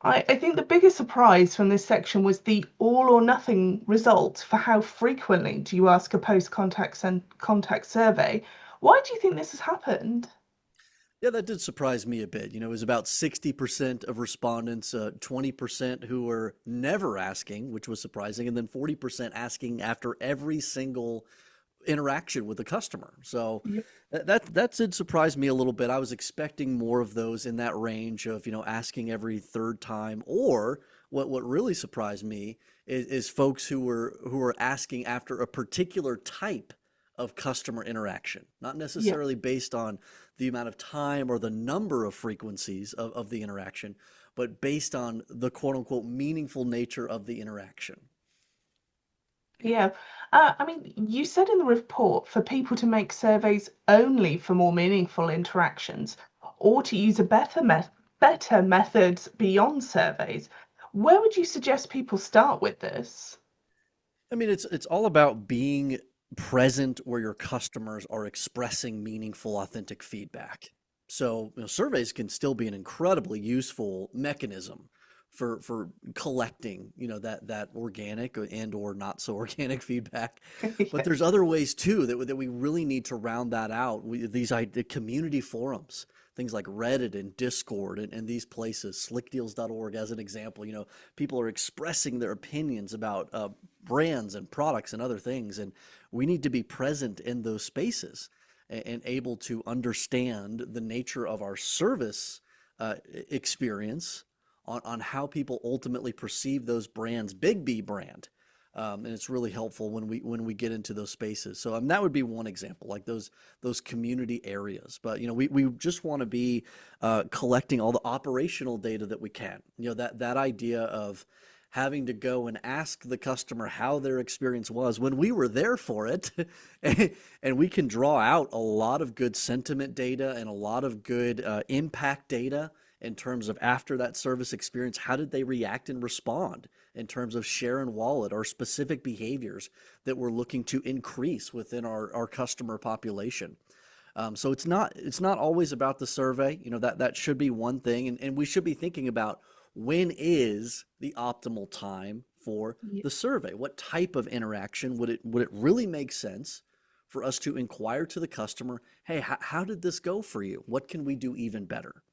I think the biggest surprise from this section was the all or nothing result for how frequently do you ask a post-contact and contact survey. Why do you think this has happened? Yeah, that did surprise me a bit. It was about 60% of respondents, 20% who were never asking, which was surprising, and then 40% asking after every single interaction with the customer. So Yeah. that did surprise me a little bit. I was expecting more of those in that range of, asking every third time, or what really surprised me is folks who were asking after a particular type of customer interaction, not Yeah. necessarily based on the amount of time or the number of frequencies of the interaction, but based on the quote unquote meaningful nature of the interaction. Yeah. I mean, you said in the report for people to make surveys only for more meaningful interactions or to use a better methods beyond surveys. Where would you suggest people start with this? I mean, it's all about being present where your customers are expressing meaningful, authentic feedback. So, surveys can still be an incredibly useful mechanism for collecting, that organic and or not so organic feedback. But Yeah. there's other ways too that we really need to round that out. The community forums, things like Reddit and Discord and these places, slickdeals.org as an example, people are expressing their opinions about brands and products and other things. And we need to be present in those spaces and able to understand the nature of our service experience on how people ultimately perceive those brands, big B brand. And it's really helpful when we get into those spaces. So that would be one example, like those community areas. But we just want to be collecting all the operational data that we can. That idea of having to go and ask the customer how their experience was when we were there for it. And we can draw out a lot of good sentiment data and a lot of good impact data in terms of after that service experience, how did they react and respond in terms of share and wallet or specific behaviors that we're looking to increase within our customer population. So it's not always about the survey. That should be one thing, and we should be thinking about when is the optimal time for Yeah. the survey. What type of interaction would it really make sense for us to inquire to the customer? Hey, how did this go for you? What can we do even better?